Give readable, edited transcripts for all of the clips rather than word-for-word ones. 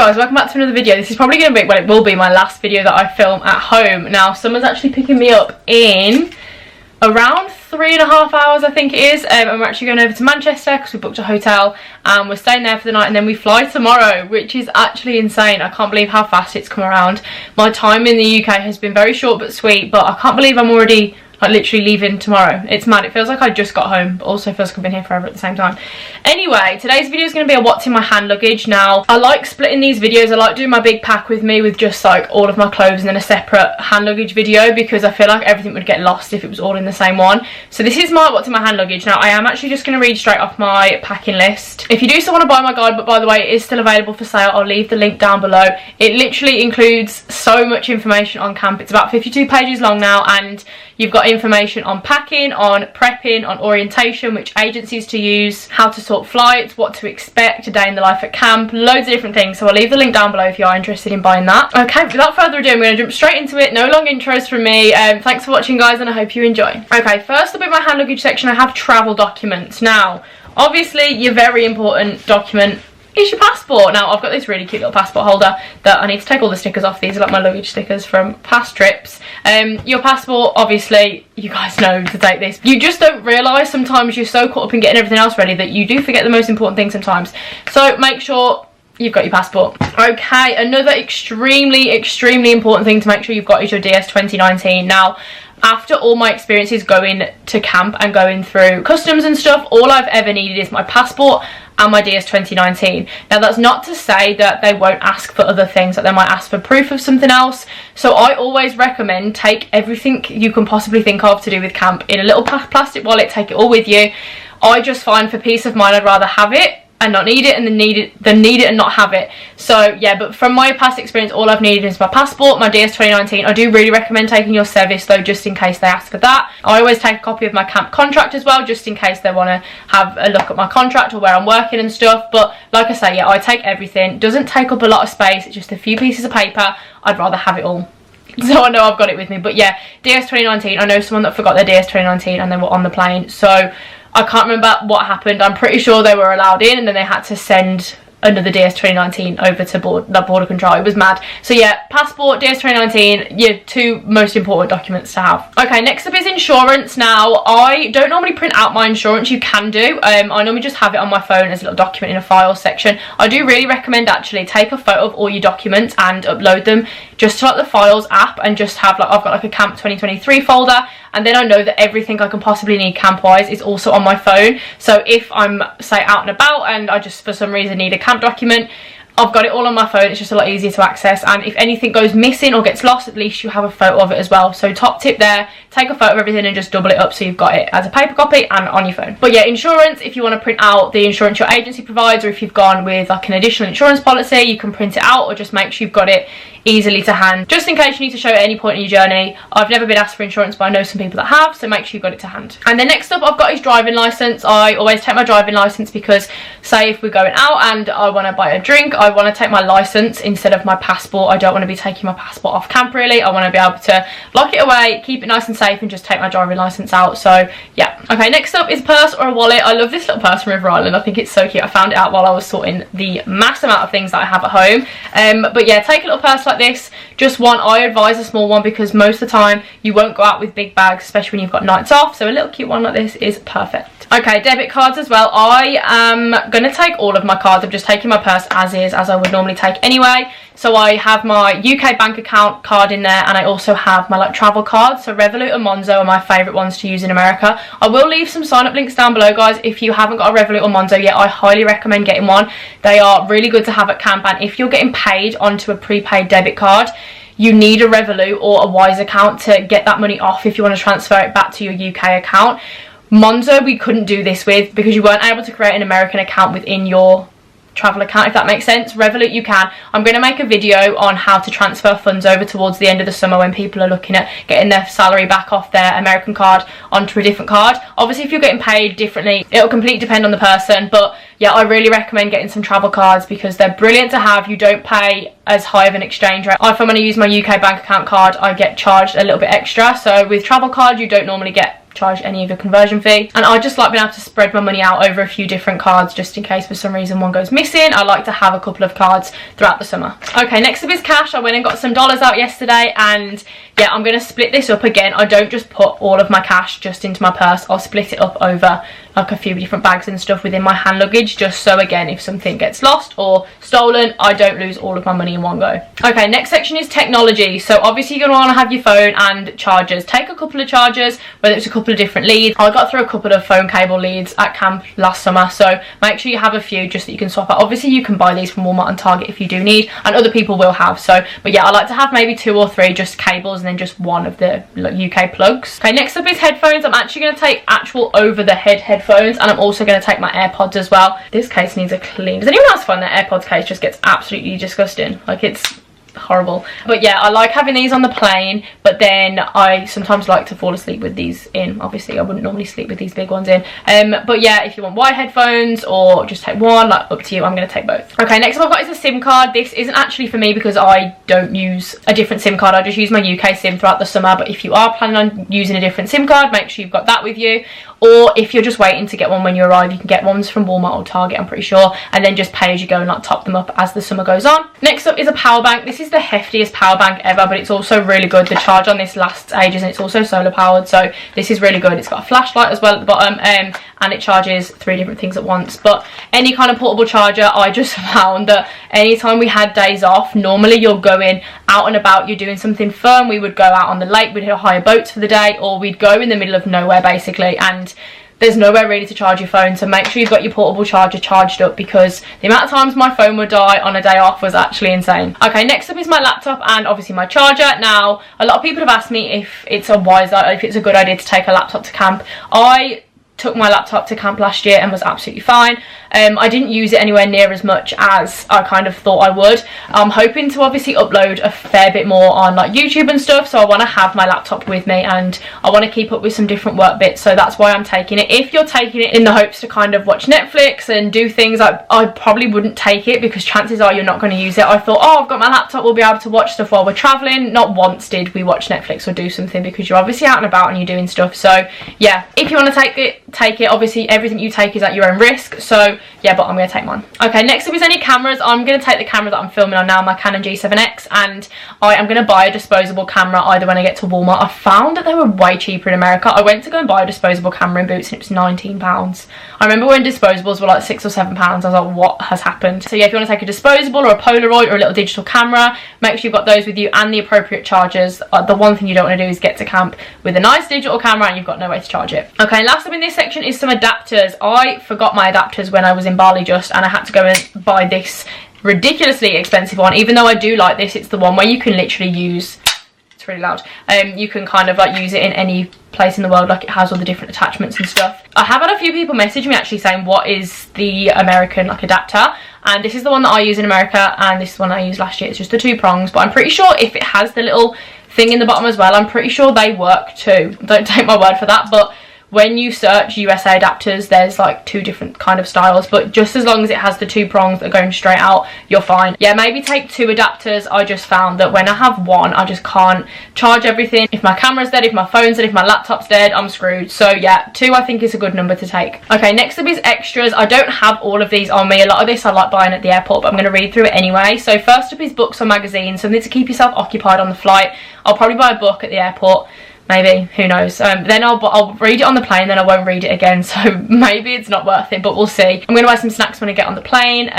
guys, welcome back to another video. This is probably going to be, well, it will be my last video that I film at home. Now, someone's actually picking me up in around 3.5 hours, I think it is. And we're actually going over to Manchester because we booked a hotel and we're staying there for the night, and then we fly tomorrow, which is actually insane. I can't believe how fast it's come around. My time in the UK has been very short but sweet, but I can't believe I'm already literally leaving tomorrow. It's mad. It feels like I just got home, but also feels like I've been here forever at the same time. Anyway, today's video is going to be a what's in my hand luggage. Now, I like splitting these videos. I like doing my big pack with me with just like all of my clothes and then a separate hand luggage video, because I feel like everything would get lost if it was all in the same one. So this is my what's in my hand luggage. Now, I am actually just going to read straight off my packing list. If you do still want to buy my guide, but by the way, it is still available for sale, I'll leave the link down below. It literally includes so much information on camp. It's about 52 pages long now, and you've got information on packing, on prepping, on orientation, which agencies to use, how to sort flights, what to expect, a day in the life at camp, loads of different things. So I'll leave the link down below if you are interested in buying that. Okay, without further ado, I'm going to jump straight into it. No long intros from me. Thanks for watching, guys, and I hope you enjoy. Okay, first up in my hand luggage section, I have travel documents. Now, obviously, your very important document is your passport. Now, I've got this really cute little passport holder that I need to take all the stickers off. These are like my luggage stickers from past trips. Your passport, obviously, you guys know to take this. You just don't realise sometimes you're so caught up in getting everything else ready that you do forget the most important thing sometimes. So make sure you've got your passport. Okay, another extremely important thing to make sure you've got is your DS 2019. Now, after all my experiences going to camp and going through customs and stuff, all I've ever needed is my passport and my DS 2019. Now, that's not to say that they won't ask for other things, that they might ask for proof of something else. So I always recommend take everything you can possibly think of to do with camp in a little plastic wallet, take it all with you. I just find for peace of mind I'd rather have it and not need it, and then need it and not have it. So yeah, but from my past experience, all I've needed is my passport, my DS 2019. I do really recommend taking your service though, just in case they ask for that. I always take a copy of my camp contract as well, just in case they want to have a look at my contract or where I'm working and stuff. But like I say, yeah, I take everything. Doesn't take up a lot of space, it's just a few pieces of paper. I'd rather have it all, so I know I've got it with me. But yeah, DS 2019, I know someone that forgot their DS 2019 and they were on the plane, so I can't remember what happened. I'm pretty sure they were allowed in and then they had to send another DS 2019 over to border control. It was mad. So yeah, passport, DS 2019, your two most important documents to have. Okay, next up is insurance. Now, I don't normally print out my insurance. You can do. I normally just have it on my phone as a little document in a files section. I do really recommend actually take a photo of all your documents and upload them just to like the files app, and just have like, I've got like a camp 2023 folder, and then I know that everything I can possibly need camp wise is also on my phone. So if I'm say out and about and I just for some reason need a camp document, I've got it all on my phone. It's just a lot easier to access, and if anything goes missing or gets lost, at least you have a photo of it as well. So top tip there, take a photo of everything and just double it up so you've got it as a paper copy and on your phone. But yeah, insurance, if you want to print out the insurance your agency provides, or if you've gone with like an additional insurance policy, you can print it out, or just make sure you've got it easily to hand, just in case you need to show it at any point in your journey. I've never been asked for insurance, but I know some people that have, so make sure you've got it to hand. And then next up, I've got his driving license. I always take my driving license because say if we're going out and I want to buy a drink, I want to take my license instead of my passport. I don't want to be taking my passport off camp really. I want to be able to lock it away, keep it nice and safe, and just take my driving license out. So yeah. Okay, next up is purse or a wallet. I love this little purse from River Island. I think it's so cute. I found it out while I was sorting the mass amount of things that I have at home. But yeah, take a little purse like this, just one. I advise a small one because most of the time you won't go out with big bags, especially when you've got nights off. So a little cute one like this is perfect. Okay, debit cards as well. I am going to take all of my cards. I'm just taking my purse as is, as I would normally take anyway. So I have my UK bank account card in there, and I also have my like travel cards. So Revolut and Monzo are my favourite ones to use in America. I will leave some sign up links down below, guys. If you haven't got a Revolut or Monzo yet, I highly recommend getting one. They are really good to have at camp, and if you're getting paid onto a prepaid debit card, you need a Revolut or a Wise account to get that money off if you want to transfer it back to your UK account. Monzo we couldn't do this with because you weren't able to create an American account within your travel account, if that makes sense. Revolut you can. I'm going to make a video on how to transfer funds over towards the end of the summer when people are looking at getting their salary back off their American card onto a different card. Obviously if you're getting paid differently, it'll completely depend on the person, but yeah, I really recommend getting some travel cards because they're brilliant to have. You don't pay as high of an exchange rate. If I'm going to use my UK bank account card, I get charged a little bit extra. So with travel card, you don't normally get charge any of your conversion fee. And I just like being able to spread my money out over a few different cards, just in case for some reason one goes missing. I like to have a couple of cards throughout the summer. Okay, next up is cash. I went and got some dollars out yesterday, and yeah, I'm going to split this up again. I don't just put all of my cash just into my purse. I'll split it up over like a few different bags and stuff within my hand luggage, just so again, if something gets lost or stolen, I don't lose all of my money in one go. Okay, next section is technology. So obviously you're going to want to have your phone and chargers. Take a couple of chargers, whether it's a couple of different leads. I got through a couple of phone cable leads at camp last summer, so make sure you have a few just that you can swap out. Obviously you can buy these from Walmart and Target if you do need, and other people will have. So, but yeah, I like to have maybe 2 or 3 just cables, and then just one of the UK plugs. Okay, next up is headphones. I'm actually going to take actual over the head headphones, and I'm also going to take my AirPods as well. This case needs a clean. Does anyone else find that AirPods case just gets absolutely disgusting? Like, it's horrible. But yeah, I like having these on the plane, but then I sometimes like to fall asleep with these in. Obviously I wouldn't normally sleep with these big ones in, but yeah, if you want wide headphones or just take one, like, up to you. I'm going to take both. Okay, next up I've got is a SIM card. This isn't actually for me because I don't use a different SIM card. I just use my UK SIM throughout the summer, but if you are planning on using a different SIM card, make sure you've got that with you. Or if you're just waiting to get one when you arrive, you can get ones from Walmart or Target, I'm pretty sure, and then just pay as you go and like top them up as the summer goes on. Next up is a power bank. This is the heftiest power bank ever, but it's also really good. The charge on this lasts ages, and it's also solar powered, so this is really good. It's got a flashlight as well at the bottom, and it charges 3 different things at once. But any kind of portable charger, I just found that anytime we had days off, normally you're going out and about, you're doing something fun. We would go out on the lake, we'd hire boats for the day, or we'd go in the middle of nowhere basically, and there's nowhere really to charge your phone. So make sure you've got your portable charger charged up, because the amount of times my phone would die on a day off was actually insane. Okay, next up is my laptop and obviously my charger. Now, a lot of people have asked me if it's a good idea to take a laptop to camp. I took my laptop to camp last year and was absolutely fine. I didn't use it anywhere near as much as I kind of thought I would. I'm hoping to obviously upload a fair bit more on like YouTube and stuff, so I want to have my laptop with me and I want to keep up with some different work bits, so that's why I'm taking it. If you're taking it in the hopes to kind of watch Netflix and do things, I probably wouldn't take it, because chances are you're not going to use it. I thought, oh, I've got my laptop, we'll be able to watch stuff while we're traveling. Not once did we watch Netflix or do something, because you're obviously out and about and you're doing stuff. So yeah, if you want to take it, take it. Obviously everything you take is at your own risk, so yeah, but I'm going to take mine. Okay, next up is any cameras. I'm going to take the camera that I'm filming on now, my Canon G7X, and I am going to buy a disposable camera either when I get to Walmart. I found that they were way cheaper in America. I went to go and buy a disposable camera in Boots and it was £19. I remember when disposables were like £6 or £7. I was like, what has happened? So yeah, if you want to take a disposable or a Polaroid or a little digital camera, make sure you've got those with you and the appropriate chargers. The one thing you don't want to do is get to camp with a nice digital camera and you've got no way to charge it. Okay, last up in this section is some adapters. I forgot my adapters when I was in Bali just, and I had to go and buy this ridiculously expensive one. Even though I do like this, it's the one where you can literally use, it's really loud, you can kind of like use it in any place in the world, like it has all the different attachments and stuff. I have had a few people message me actually saying what is the American like adapter, and this is the one that I use in America, and this is the one I used last year. It's just the 2 prongs, but I'm pretty sure if it has the little thing in the bottom as well, I'm pretty sure they work too. Don't take my word for that, but when you search USA adapters, there's like 2 different kind of styles, but just as long as it has the 2 prongs that are going straight out, you're fine. Yeah, maybe take 2 adapters. I just found that when I have one, I just can't charge everything. If my camera's dead, if my phone's dead, if my laptop's dead, I'm screwed. So yeah, 2 I think is a good number to take. Okay, next up is extras. I don't have all of these on me. A lot of this I like buying at the airport, but I'm going to read through it anyway. So first up is books or magazines, something to keep yourself occupied on the flight. I'll probably buy a book at the airport. Maybe, who knows. Then I'll read it on the plane, then I won't read it again, so maybe it's not worth it, but we'll see. I'm going to buy some snacks when I get on the plane.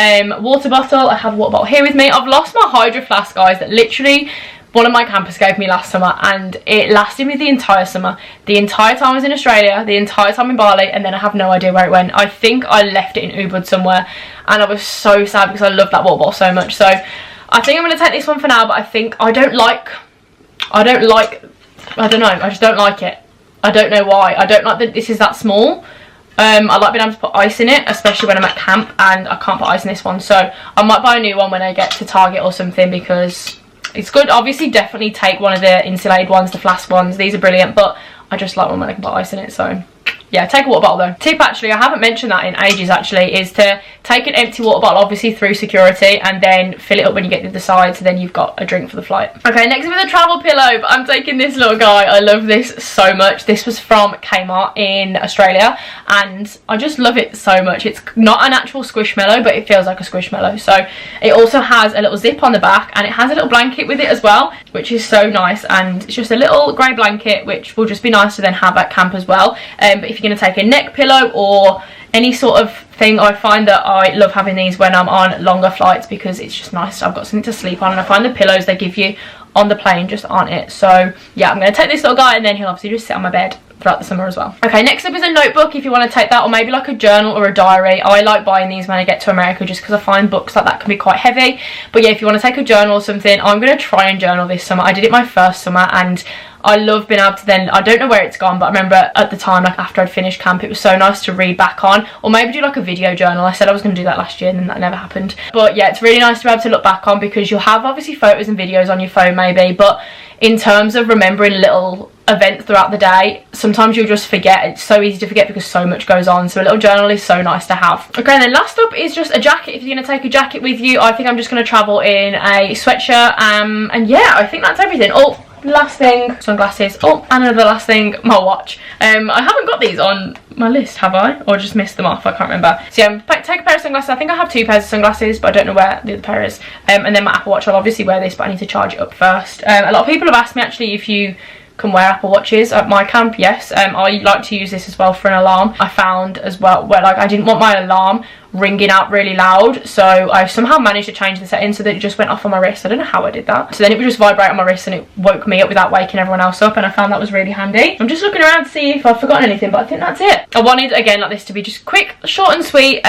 Water bottle. I have a water bottle here with me. I've lost my Hydro Flask, guys, that literally one of my campers gave me last summer, and it lasted me the entire summer. The entire time I was in Australia, the entire time in Bali, and then I have no idea where it went. I think I left it in Ubud somewhere, and I was so sad because I loved that water bottle so much. So I think I'm going to take this one for now, but I think I don't know, I just don't like it. I don't know why. I don't like that this is that small. I like being able to put ice in it, especially when I'm at camp, and I can't put ice in this one, so I might buy a new one when I get to Target or something, because it's good. Obviously definitely take one of the insulated ones, the flask ones. These are brilliant, but I just like one when I can put ice in it, so yeah, take a water bottle though. Tip actually, I haven't mentioned that in ages actually, is to take an empty water bottle obviously through security and then fill it up when you get to the side, so then you've got a drink for the flight. Okay, next with a travel pillow, but I'm taking this little guy. I love this so much. This was from Kmart in Australia and I just love it so much. It's not an actual squishmallow, but it feels like a squishmallow. So it also has a little zip on the back and it has a little blanket with it as well, which is so nice, and it's just a little grey blanket which will just be nice to then have at camp as well. But if you're going to take a neck pillow or any sort of thing, I find that I love having these when I'm on longer flights because it's just nice. I've got something to sleep on, and I find the pillows they give you on the plane just aren't it. So yeah, I'm going to take this little guy and then he'll obviously just sit on my bed throughout the summer as well. Okay, next up is a notebook if you want to take that, or maybe like a journal or a diary. I like buying these when I get to America just because I find books like that can be quite heavy. But yeah, if you want to take a journal or something, I'm going to try and journal this summer. I did it my first summer and I love being able to then, I don't know where it's gone, but I remember at the time, like after I'd finished camp, it was so nice to read back on, or maybe do like a video journal. I said I was going to do that last year and then that never happened. But yeah, it's really nice to be able to look back on because you'll have obviously photos and videos on your phone maybe, but in terms of remembering little events throughout the day, sometimes you'll just forget. It's so easy to forget because so much goes on, so a little journal is so nice to have. Okay, and then last up is just a jacket. If you're going to take a jacket with you, I think I'm just going to travel in a sweatshirt, and yeah, I think that's everything. Oh, last thing, sunglasses. Oh, and another last thing, my watch. I haven't got these on my list, have I? Or just missed them off, I can't remember. So yeah, take a pair of sunglasses. I think I have 2 pairs of sunglasses, but I don't know where the other pair is. And then my Apple Watch, I'll obviously wear this, but I need to charge it up first. A lot of people have asked me actually if you can wear Apple Watches at my camp. Yes, I like to use this as well for an alarm. I found as well where like I didn't want my alarm ringing out really loud, so I somehow managed to change the setting so that it just went off on my wrist. I don't know how I did that. So then it would just vibrate on my wrist and it woke me up without waking everyone else up, and I found that was really handy. I'm just looking around to see if I've forgotten anything, but I think that's it. I wanted, again, like this to be just quick, short and sweet,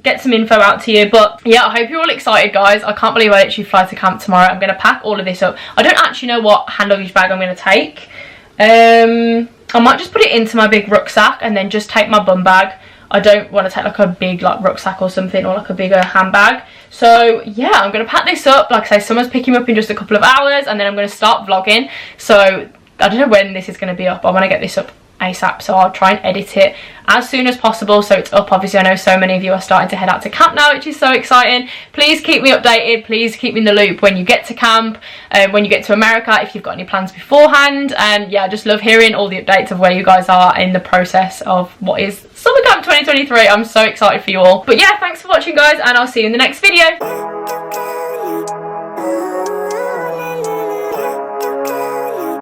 get some info out to you. But yeah, I hope you're all excited, guys. I can't believe I literally fly to camp tomorrow. I'm going to pack all of this up. I don't actually know what hand luggage bag I'm going to take. I might just put it into my big rucksack and then just take my bum bag. I don't want to take like a big like rucksack or something, or like a bigger handbag. So yeah, I'm going to pack this up. Like I say, someone's picking me up in just a couple of hours and then I'm going to start vlogging. So I don't know when this is going to be up. I want to get this up ASAP, so I'll try and edit it as soon as possible so it's up. Obviously I know so many of you are starting to head out to camp now, which is so exciting. Please keep me updated, please keep me in the loop when you get to camp, when you get to America, if you've got any plans beforehand. And yeah, I just love hearing all the updates of where you guys are in the process of what is summer camp 2023. I'm so excited for you all. But yeah, thanks for watching, guys, and I'll see you in the next video.